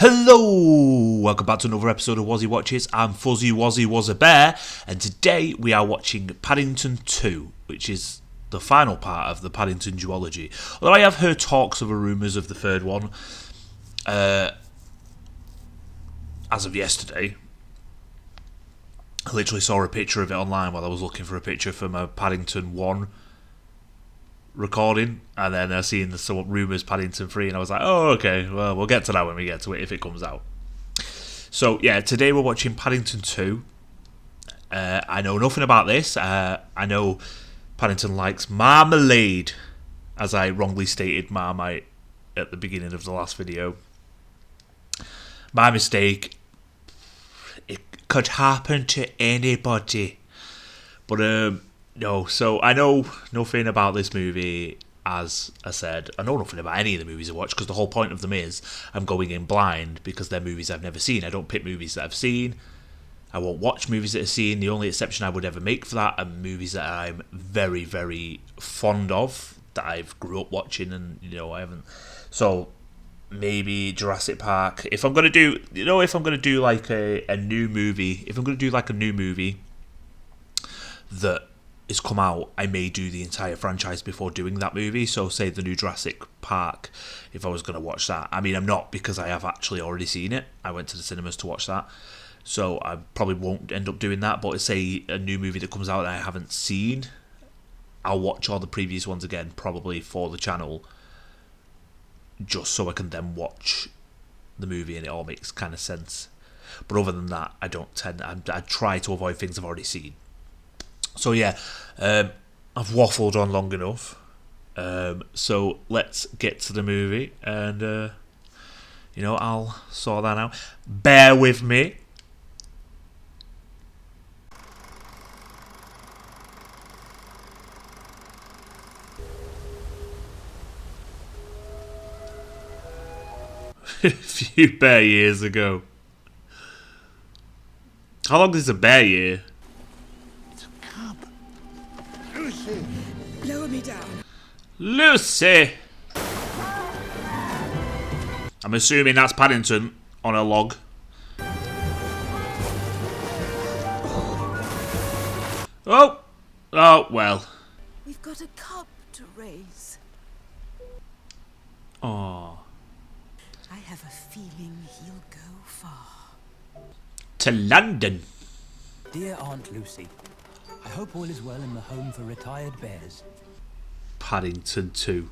Hello! Welcome back to another episode of Wazzy Watches. I'm Fuzzy Wazzy Was a Bear, and today we are watching Paddington 2, which is the final part of the Paddington duology. Although I have heard talks of rumours of the third one as of yesterday. I literally saw a picture of it online while I was looking for a picture for my Paddington 1 recording, and then I seen the rumours Paddington 3, and I was like, oh, okay, well, we'll get to that when we get to it, if it comes out. So, yeah, today we're watching Paddington 2. I know nothing about this. I know Paddington likes marmalade, as I wrongly stated Marmite at the beginning of the last video. My mistake. It could happen to anybody. But, no, so I know nothing about this movie, as I said. I know nothing about any of the movies I watch, because the whole point of them is I'm going in blind, because they're movies I've never seen. I don't pick movies that I've seen. I won't watch movies that I've seen. The only exception I would ever make for that are movies that I'm very, very fond of, that I've grew up watching, and, I haven't. So, maybe Jurassic Park. If I'm going to do, if I'm going to do like a new movie, that is come out, I may do the entire franchise before doing that movie. So say the new Jurassic Park, if I was going to watch that. I mean, I'm not, because I have actually already seen it. I went to the cinemas to watch that, so I probably won't end up doing that. But say a new movie that comes out that I haven't seen, I'll watch all the previous ones again, probably for the channel, just so I can then watch the movie and it all makes kind of sense. But other than that, I try to avoid things I've already seen. So yeah, I've waffled on long enough. So let's get to the movie, and I'll sort that out. Bear with me. A few bear years ago. How long is a bear year? Lower me down. Lucy! I'm assuming that's Paddington on a log. Oh! Oh, well. We've got a cub to raise. Oh. I have a feeling he'll go far. To London. Dear Aunt Lucy, I hope all is well in the home for retired bears. Paddington 2.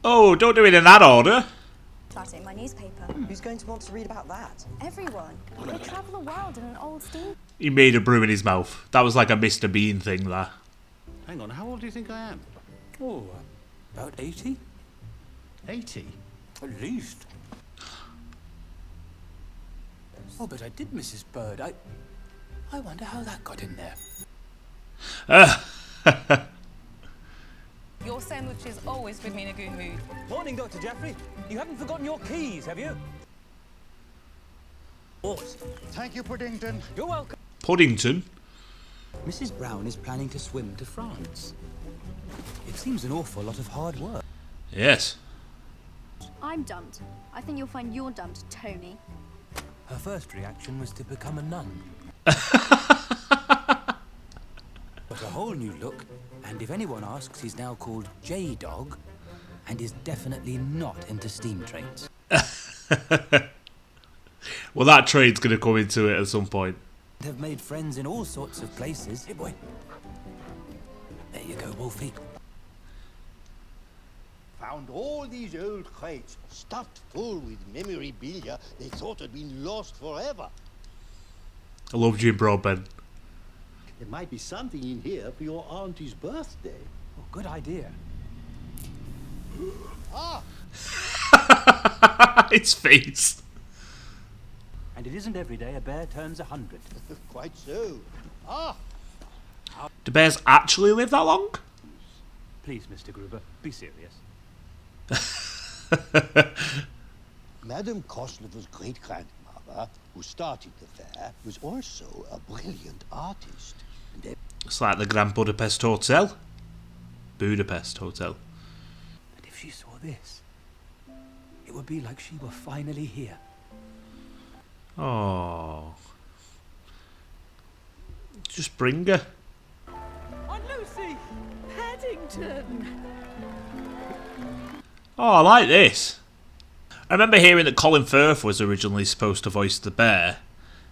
Oh, don't do it in that order. That's in my newspaper. Who's going to want to read about that? Everyone. They travel the world in an old steam. He made a brew in his mouth. That was like a Mr. Bean thing there. Hang on, how old do you think I am? Oh, about 80? 80? At least. Oh, but I did, Mrs. Bird. I wonder how that got in there. Your sandwich is always put me in a good mood. Morning, Dr. Jeffrey. You haven't forgotten your keys, have you? Horse. Thank you, Paddington. You're welcome. Paddington? Mrs. Brown is planning to swim to France. It seems an awful lot of hard work. Yes. I'm dumped. I think you'll find you're dumped, Tony. Her first reaction was to become a nun. But a whole new look, and if anyone asks, he's now called J-Dog, and is definitely not into steam trains. Well, that train's going to come into it at some point. Have made friends in all sorts of places. Hey, boy. There you go, Wolfie. Found all these old crates stuffed full with memorabilia they thought had been lost forever. I love Jim Broadbent. There might be something in here for your auntie's birthday. Oh, good idea. Ah! Its face. And it isn't every day a bear turns 100. Quite so. Ah! Do bears actually live that long? Please, Mr. Gruber, be serious. Madame Koslover's great-grandmother, who started the fair, was also a brilliant artist. And It's like the Grand Budapest Hotel. Budapest hotel. And if she saw this, it would be like she were finally here. Oh. Just bring her. Aunt Lucy! Paddington! Oh, I like this. I remember hearing that Colin Firth was originally supposed to voice the bear,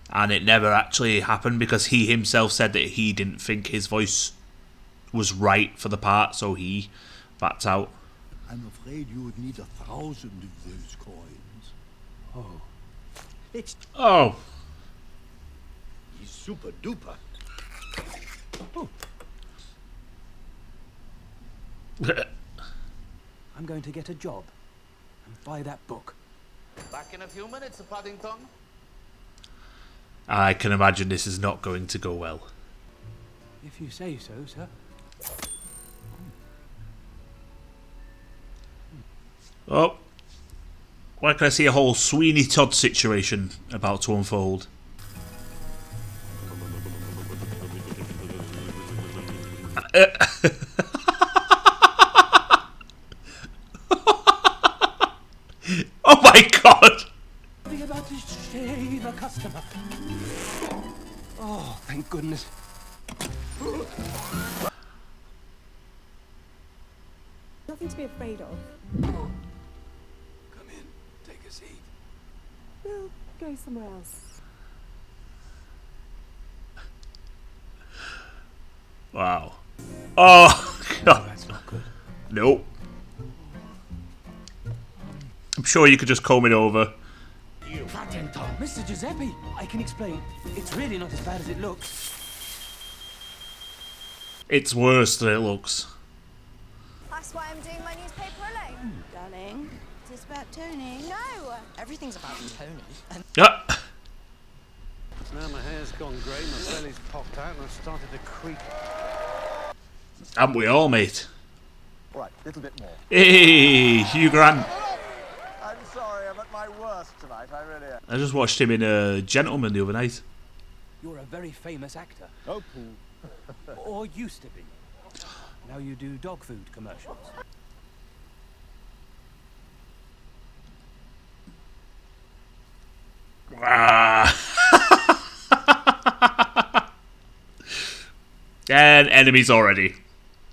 and it never actually happened because he himself said that he didn't think his voice was right for the part, so he backed out. I'm afraid you would need 1,000 of those coins. Oh. It's Oh. he's super duper. I'm going to get a job and buy that book. Back in a few minutes, Paddington. I can imagine this is not going to go well. If you say so, sir. Oh. Why can I see a whole Sweeney Todd situation about to unfold? Oh my god! Be about to shave a customer. Oh, thank goodness. Nothing to be afraid of. Come in, take a seat. We'll go somewhere else. Wow. Oh god. That's not good. Nope. I'm sure you could just comb it over. You Paddington. Mr. Giuseppe, I can explain. It's really not as bad as it looks. It's worse than it looks. That's why I'm doing my newspaper alone. Darling, is this about Tony? No! Everything's about Tony. And Ah. Now my hair's gone grey, my belly's popped out, and I've started to creep. Haven't we all, mate? Right, a little bit more. Hey, Hugh Grant. I'm sorry, I'm at my worst tonight, I really am. I just watched him in Gentleman the other night. You're a very famous actor. Oh, Paul. Or used to be. Now you do dog food commercials. Ah. And enemies already.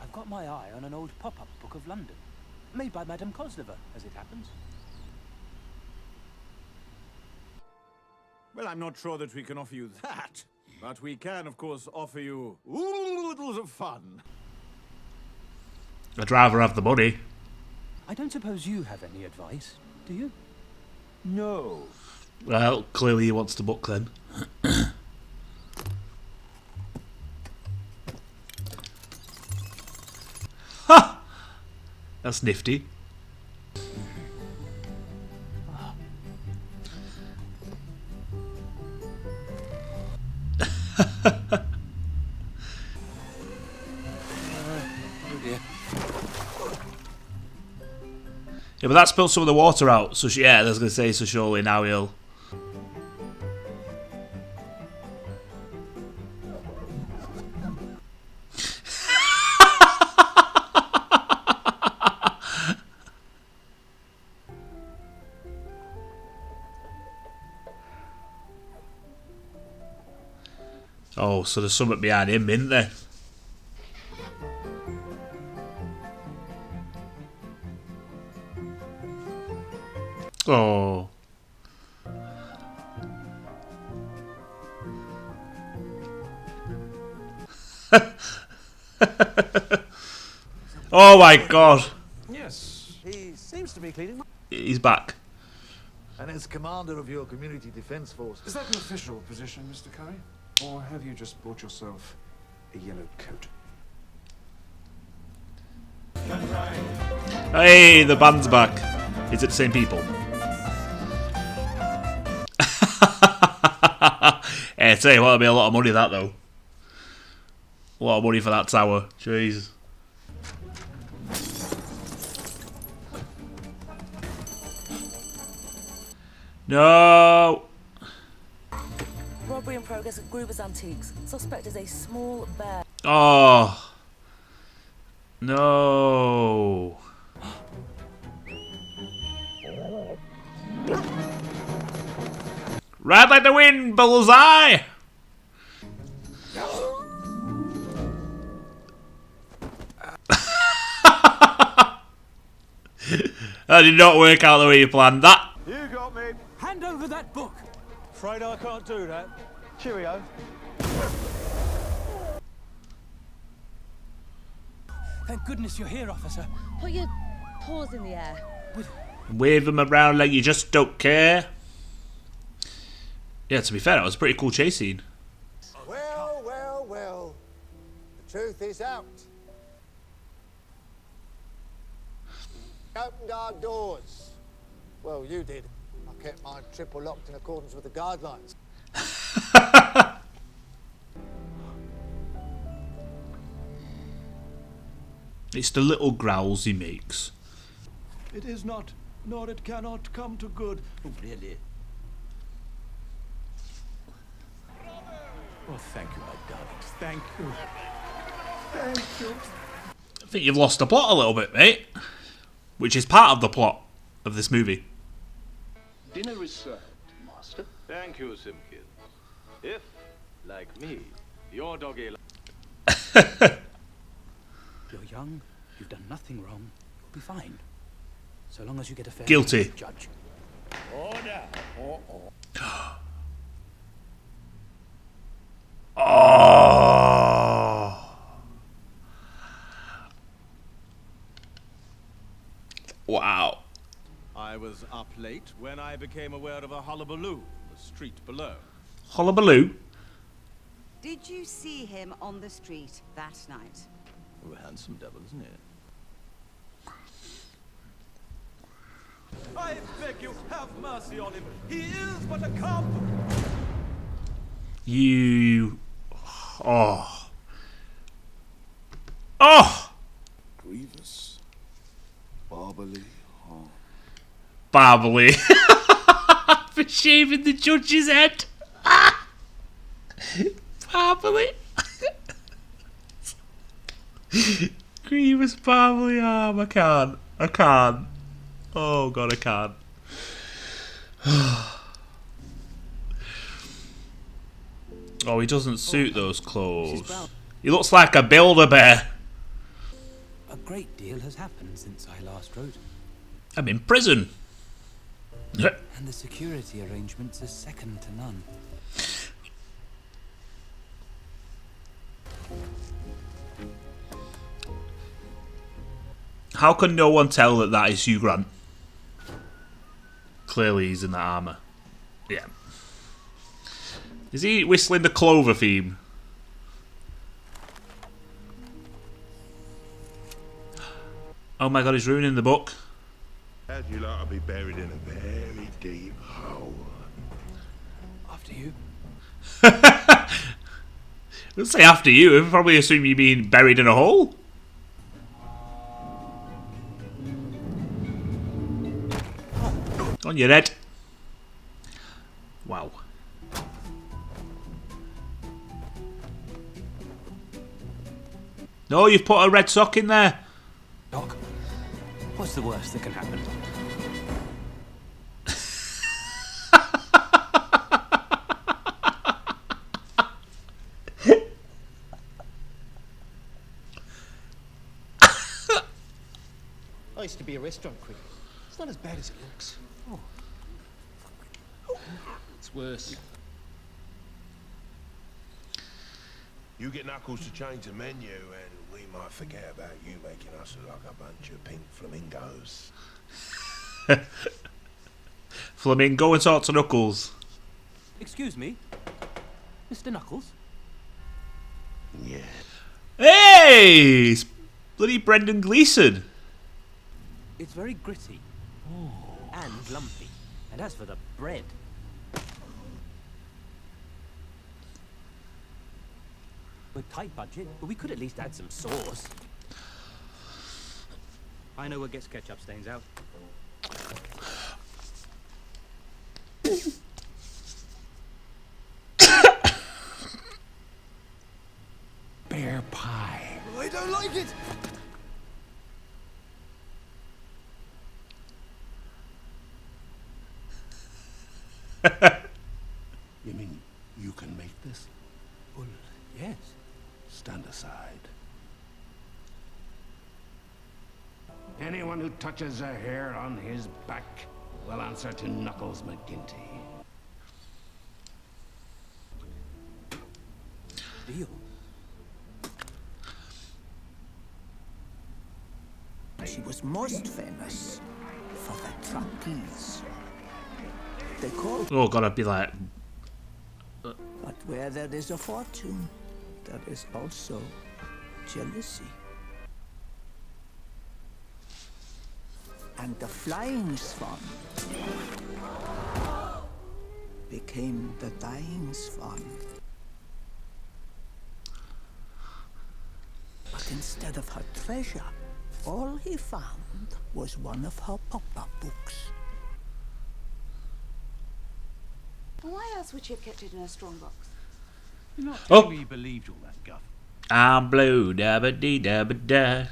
I've got my eye on an old pop-up book of London. Made by Madame Koslova, as it happens. Well, I'm not sure that we can offer you that. But we can, of course, offer you oodles of fun. I'd rather have the money. I don't suppose you have any advice, do you? No. Well, clearly he wants to book then. Ha! That's nifty. Oh dear. Yeah, but that spilled some of the water out. So yeah, I was gonna say. So surely now he'll. Oh, so there's something behind him, isn't there? Oh. Oh my god. Yes, he seems to be cleaning. He's back. And as commander of your community defense force. Is that an official position, Mr. Curry? Or have you just bought yourself a yellow coat? Hey, the band's back. Is it the same people? Hey, I tell you what, it'll be a lot of money that though. A lot of money for that tower. Jeez. No. Robbery in progress at Gruber's Antiques. Suspect is a small bear. Oh. Suspect is a small bear. Robbery in progress at Gruber's Antiques. Suspect is a small bear. Robbery in progress at Gruber's Antiques. Suspect is a small bear. Robbery in progress at Gruber's Antiques. Suspect is a small bear. No. Ride like the wind, bullseye! That did not work out the way you planned that. You got me. Hand over that book. Afraid I can't do that. Cheerio. Thank goodness you're here, officer. Put your paws in the air. Wave them around like you just don't care. Yeah, to be fair, that was a pretty cool chase scene. Well, well, well. The truth is out. Opened our doors. Well, you did. I kept mine triple locked in accordance with the guidelines. It's the little growls he makes. It is not, nor it cannot come to good. Oh, really? Oh, thank you, my darlings. Thank you. Thank you. I think you've lost the plot a little bit, mate. Which is part of the plot of this movie. Dinner is served, Master. Thank you, Simpkins. If, like me, your doggy... You're young, you've done nothing wrong, you'll be fine. So long as you get a fair Guilty. judge. Order. Oh. Wow. I was up late when I became aware of a hullabaloo in the street below. Hullabaloo. Did you see him on the street that night? Oh, handsome devil, isn't it? I beg you, have mercy on him. He is but a cub. You... Oh. Oh! Grievous. Barbarly. Oh. Barbally. For shaving the judge's head. Barbally. Grievous Barbally arm. I can't. Oh god, I can't. Oh, he doesn't suit those clothes. He looks like a Build-A-Bear. A great deal has happened since I last wrote. I'm in prison. And the security arrangements are second to none. How can no one tell that that is Hugh Grant? Clearly he's in that armour. Yeah. Is he whistling the Clover theme? Oh my god, he's ruining the book. How'd you like to be buried in a very deep hole? After you. Don't say after you. I probably assume you mean buried in a hole. On your head. Wow. No, you've put a red sock in there. Doc, what's the worst that can happen? I used to be a restaurant critic. It's not as bad as it looks. Oh. It's worse. You get Knuckles to change the menu and we might forget about you making us look like a bunch of pink flamingos. Flamingo and talk to Knuckles. Excuse me, Mr. Knuckles? Yeah. Hey! It's bloody Brendan Gleeson. It's very gritty. And lumpy. And as for the bread... We're tight budget, but we could at least add some sauce. I know what gets ketchup stains out. Bear pie. I don't like it. this? Well, yes. Stand aside. Anyone who touches a hair on his back will answer to Knuckles McGinty. Deal. She was most famous for the trapeze. They called. Oh, gotta be like. But where there is a fortune, there is also jealousy. And the flying swan became the dying swan. But instead of her treasure, all he found was one of her pop-up books. Why else would she have kept it in her strong box? You're not Oh. telling me you believed all that guff. I'm blue, dabba dee dabba da.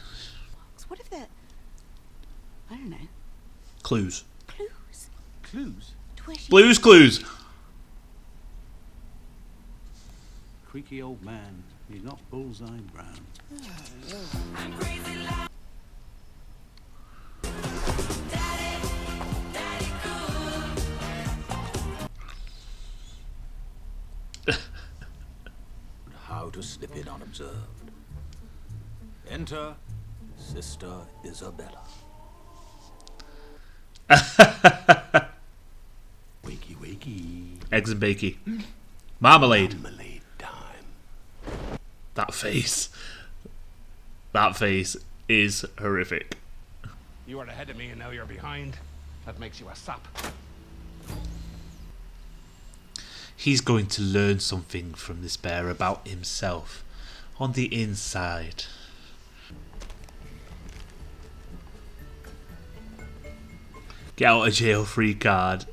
What if they're... I don't know. Clues. Clues? Clues? To where she... Blues Clues. Creaky old man. He's not bullseye brown. How to slip in unobserved. Enter Sister Isabella. Wakey, wakey. Eggs and bakey. Marmalade. Marmalade time. That face. That face is horrific. You were ahead of me and now you're behind. That makes you a sap. He's going to learn something from this bear about himself on the inside. Get out of jail free card.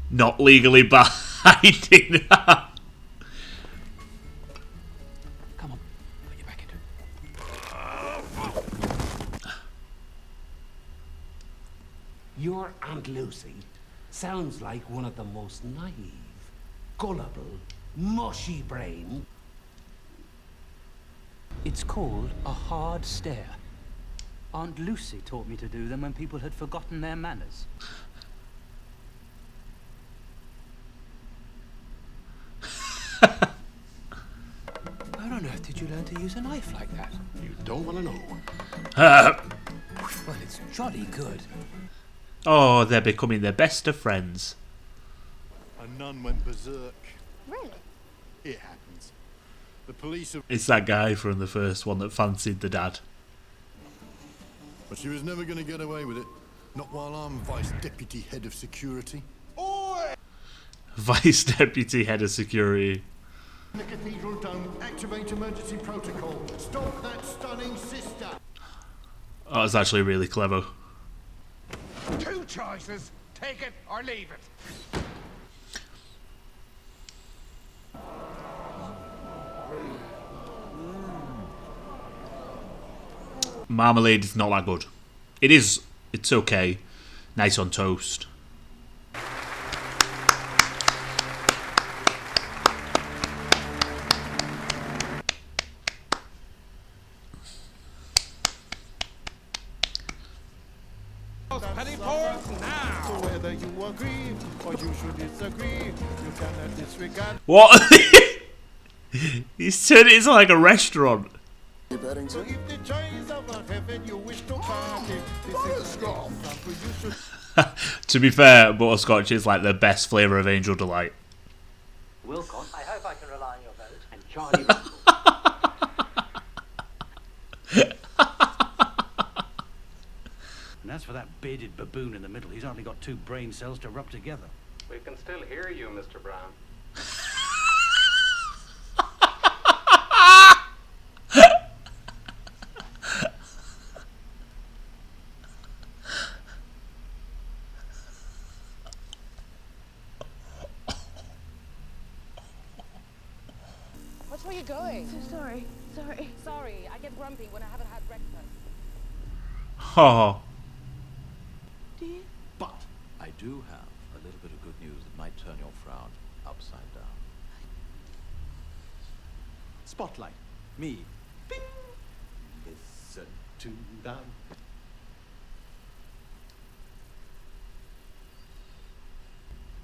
Not legally binding. Come on, put your back into it. Your Aunt Lucy sounds like one of the most naive, gullible, mushy brain. It's called a hard stare. Aunt Lucy taught me to do them when people had forgotten their manners. How on earth did you learn to use a knife like that? You don't want to know. Well, it's jolly good. Oh, they're becoming the best of friends. A nun went berserk. Really? It happens. The police have... It's that guy from the first one that fancied the dad. But she was never going to get away with it. Not while I'm Vice Deputy Head of Security. Vice Deputy Head of Security. The cathedral dome, activate emergency protocol. Stop that stunning sister. Oh, it's actually really clever. Two choices. Take it or leave it. Marmalade is not that good. It is. It's okay. Nice on toast. So whether you agree or you should disagree, you cannot disregard. What? He's turned it into like a restaurant. So if the joys of a heaven you wish to party, this is the example you should. To be fair, butterscotch is like the best flavour of Angel Delight. Wilcott, I hope I can rely on your vote. And Charlie. And as for that bearded baboon in the middle, he's hardly got two brain cells to rub together. We can still hear you, Mr. Brown. Which way are you going? So sorry. Sorry. Sorry, I get grumpy when I haven't had breakfast. Oh. Do you? But I do have a little bit of good news that might turn your frown upside down. Spotlight. Me. Bing. Listen to them.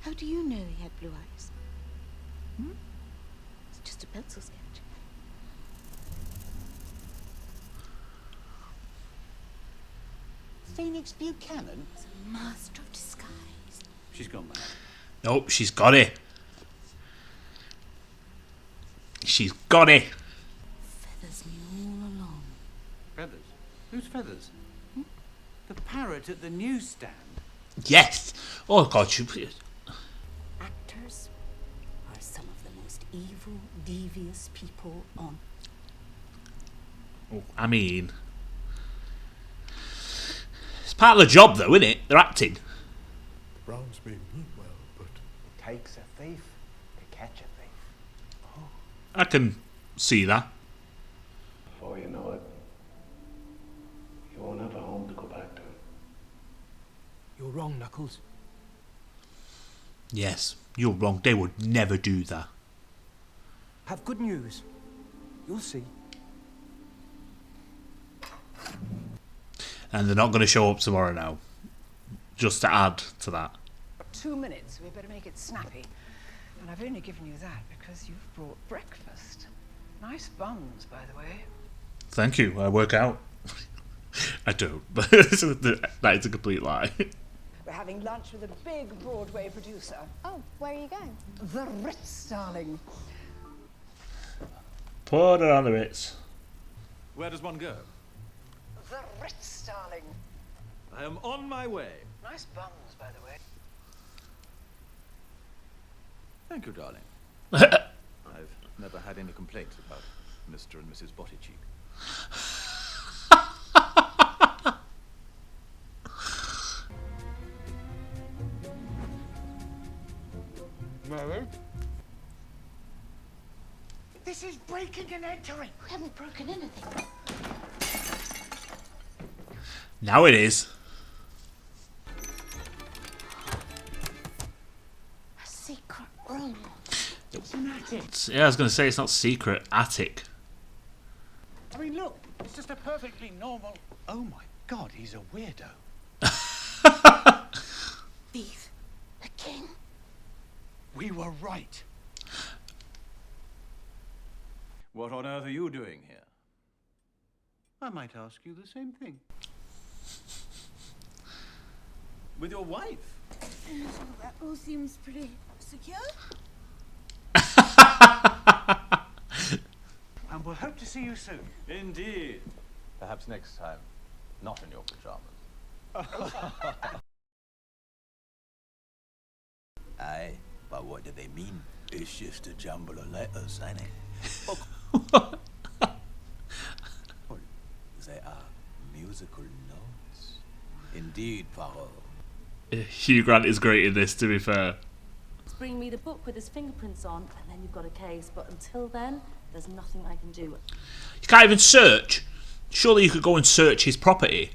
How do you know he had blue eyes? It's just a pencil sketch. Phoenix Buchanan? He's a master of disguise. She's gone mad. Nope, she's got it. She's got it. Feathers knew all along. Feathers? Whose feathers? The parrot at the newsstand. Yes. Oh God, Actors are some of the most evil, devious people on. Oh, I mean, it's part of the job, though, isn't it? They're acting. Browns may mean well, but it takes a thief to catch a thief. I can see that. Before you know it, you won't have a home to go back to. You're wrong, Knuckles. Yes, you're wrong. They would never do that. Have good news. You'll see. And they're not going to show up tomorrow now. Just to add to that. 2 minutes. We better make it snappy. And I've only given you that because you've brought breakfast. Nice buns, by the way. Thank you. I work out. I don't. But that is a complete lie. We're having lunch with a big Broadway producer. Oh, where are you going? The Ritz, darling. Put it on the Ritz. Where does one go? The Ritz, darling. I am on my way. Nice buns, by the way. Thank you, darling. I've never had any complaints about Mr. and Mrs. Bottycheek. Mary? This is breaking and entering. We haven't broken anything. Now it is. A secret room. It's an attic. Yeah, I was going to say it's not secret. Attic. I mean, look, it's just a perfectly normal... Oh my God, he's a weirdo. Thief. A king. We were right. What on earth are you doing here? I might ask you the same thing. With your wife? That all seems pretty secure. And we'll hope to see you soon. Indeed. Perhaps next time, not in your pajamas. Aye, but what do they mean? It's just a jumble of letters, ain't it? They are musical notes. Indeed, Poirot. Hugh Grant is great in this, to be fair. Bring me the book with his fingerprints on, and then you've got a case. But until then, there's nothing I can do. You can't even search. Surely you could go and search his property.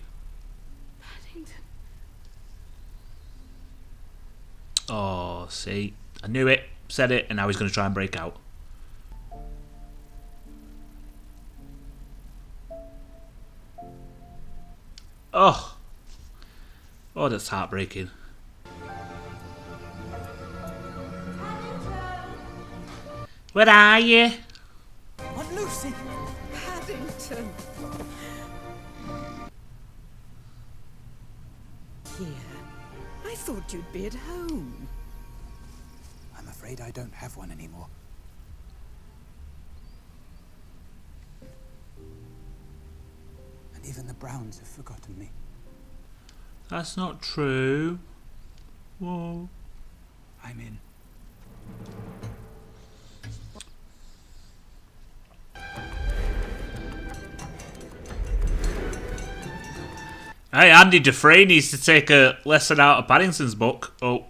Paddington. Oh, see. I knew it. Said it. And now he's going to try and break out. Oh. Oh, that's heartbreaking. Where are you? Aunt Lucy! Paddington. Here. I thought you'd be at home. I'm afraid I don't have one anymore. And even the Browns have forgotten me. That's not true. Whoa. I'm in. Hey, Andy Dufresne needs to take a lesson out of Paddington's book. Oh,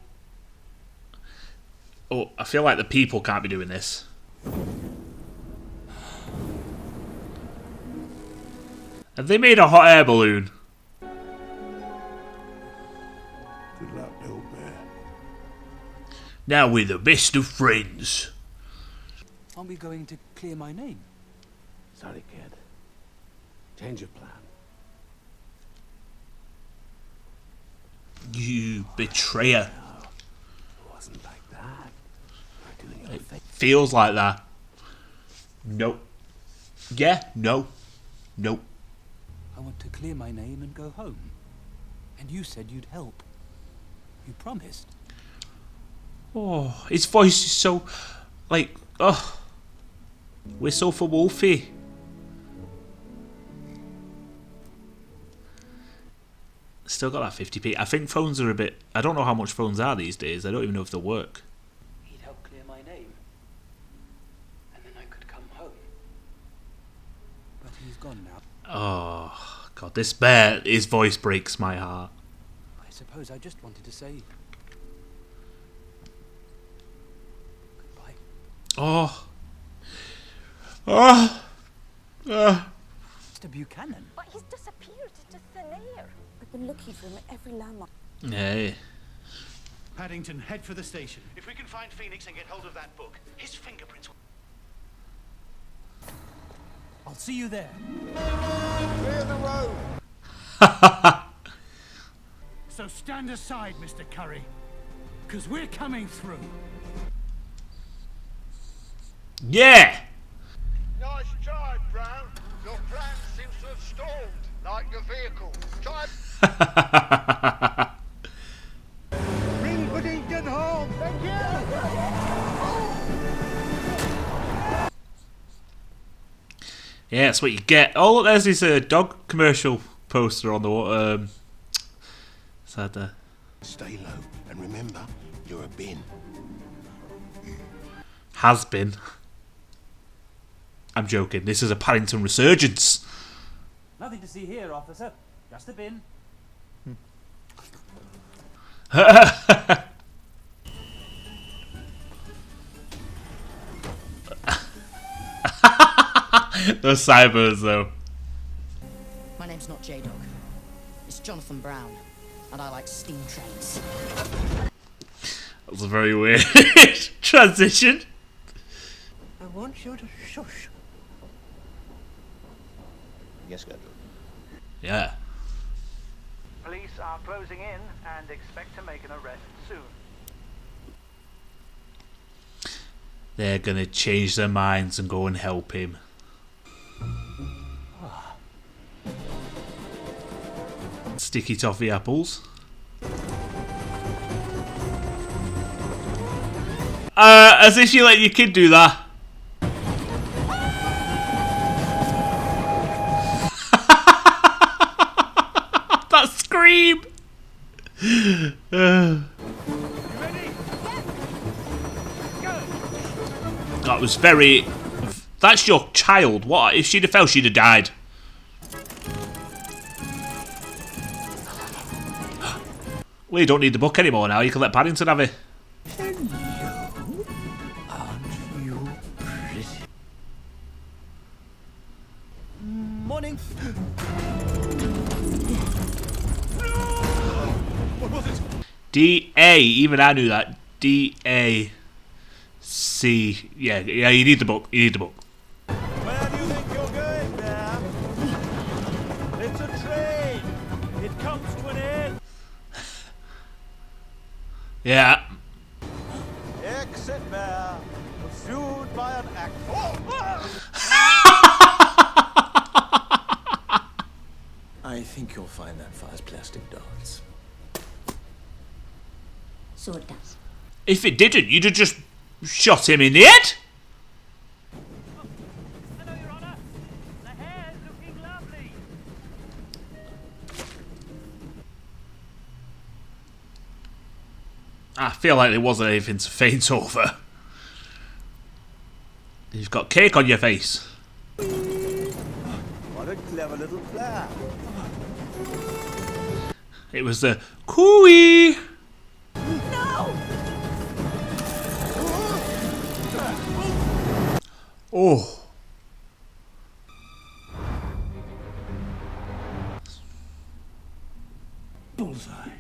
I feel like the people can't be doing this. Have they made a hot air balloon? Good luck, old bear. Now we're the best of friends. Aren't we going to clear my name? Sorry, kid. Change your plan. You betrayer. It wasn't like that. You're doing your It thing. feels like that. Nope. Yeah, no. Nope. I want to clear my name and go home. And you said you'd help. You promised. Oh, his voice is so, like, oh. Whistle for Wolfie. Still got that 50p. I think phones are a bit... I don't know how much phones are these days. I don't even know if they work. He'd help clear my name. And then I could come home. But he's gone now. Oh, God. This bear, his voice breaks my heart. I suppose I just wanted to say... goodbye. Oh. Oh. Mr. Buchanan. But he's disappeared into thin air. I've been looking for him at every landmark. Hey. Paddington, head for the station. If we can find Phoenix and get hold of that book, his fingerprints... I'll see you there. Clear the road. So stand aside, Mr. Curry, because we're coming through. Yeah! Nice try, Brown. Your plan seems to have stalled, like your vehicle. Try. Bring Paddington home. Thank you. Yeah, that's what you get. Oh, look, there's this dog commercial poster on the side there. Stay low, and remember, you're a bin. Has been. I'm joking. This is a Paddington resurgence. Nothing to see here, officer. Just a bin. Those cybers, though. My name's not J-Dog. It's Jonathan Brown, and I like steam trains. That was a very weird transition. I want you to shush. Yes, Captain. Yeah. Police are closing in and expect to make an arrest soon. They're gonna change their minds and go and help him. Sticky toffee apples. As if you let your kid do that. That scream. That was very... That's your child. What? If she'd have fell, she'd have died. Well, you don't need the book anymore now. You can let Paddington have it. Morning. What was it? D-A. Even I knew that. D-A-C. Yeah, you need the book. You need the book. Where do you think you're going, Bear? It's a train. It comes to an end. Yeah. Exit, Bear. Pursued by an act. Oh! I think you'll find that fire's plastic darts. So it does. If it didn't, you'd have just shot him in the head. Hello, Your Honor. The hair's looking lovely. I feel like there wasn't anything to faint over. You've got cake on your face. What a clever little plan. It was the cooey. No! Oh. Bullseye.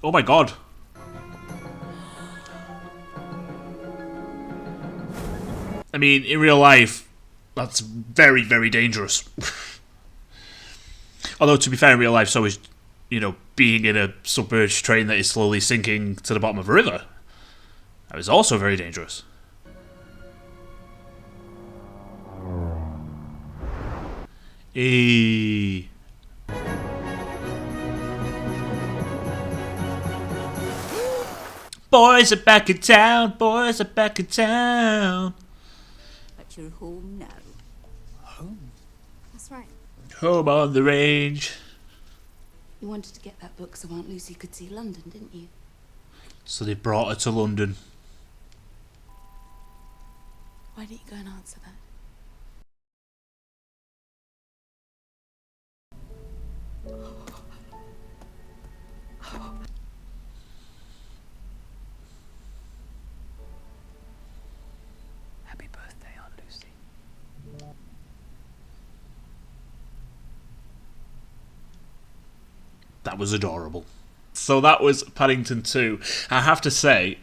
Oh my god. I mean, in real life, that's very, very dangerous. Although, to be fair, in real life, so is, you know, being in a submerged train that is slowly sinking to the bottom of a river. That is also very dangerous. Eee. Boys are back in town. Boys are back in town. But you're home now. Home? That's right. Home on the range. You wanted to get that book so Aunt Lucy could see London, didn't you? So they brought her to London. Why didn't you go and answer that? Happy birthday, Aunt Lucy. That was adorable. So that was Paddington 2. I have to say,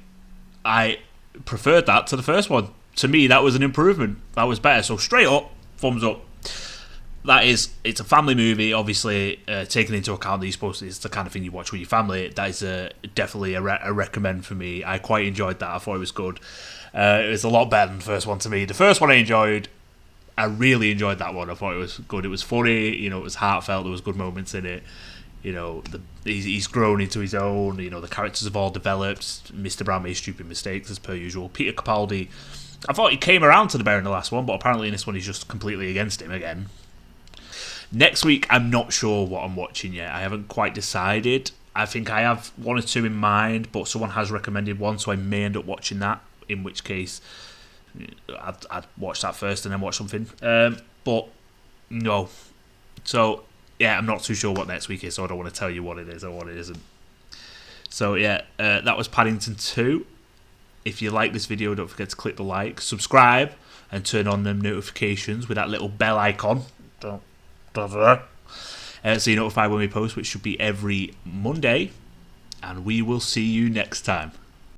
I preferred that to the first one. To me, that was an improvement. That was better. So straight up, thumbs up. It's a family movie, obviously, taking into account that it's the kind of thing you watch with your family. That is definitely a recommend for me. I quite enjoyed that. I thought it was good. It was a lot better than the first one to me. The first one I enjoyed. I really enjoyed that one. I thought it was good. It was funny. You know, it was heartfelt. There was good moments in it. You know, he's grown into his own. You know, the characters have all developed. Mr. Brown made stupid mistakes as per usual. Peter Capaldi, I thought he came around to the bear in the last one, but apparently in this one he's just completely against him again. Next week, I'm not sure what I'm watching yet. I haven't quite decided. I think I have one or two in mind, but someone has recommended one, so I may end up watching that. In which case, I'd watch that first and then watch something. But no. So yeah, I'm not too sure what next week is, so I don't want to tell you what it is or what it isn't. So yeah, that was Paddington 2. If you like this video, don't forget to click the like, subscribe, and turn on them notifications with that little bell icon. So you're notified when we post, which should be every Monday. And we will see you next time.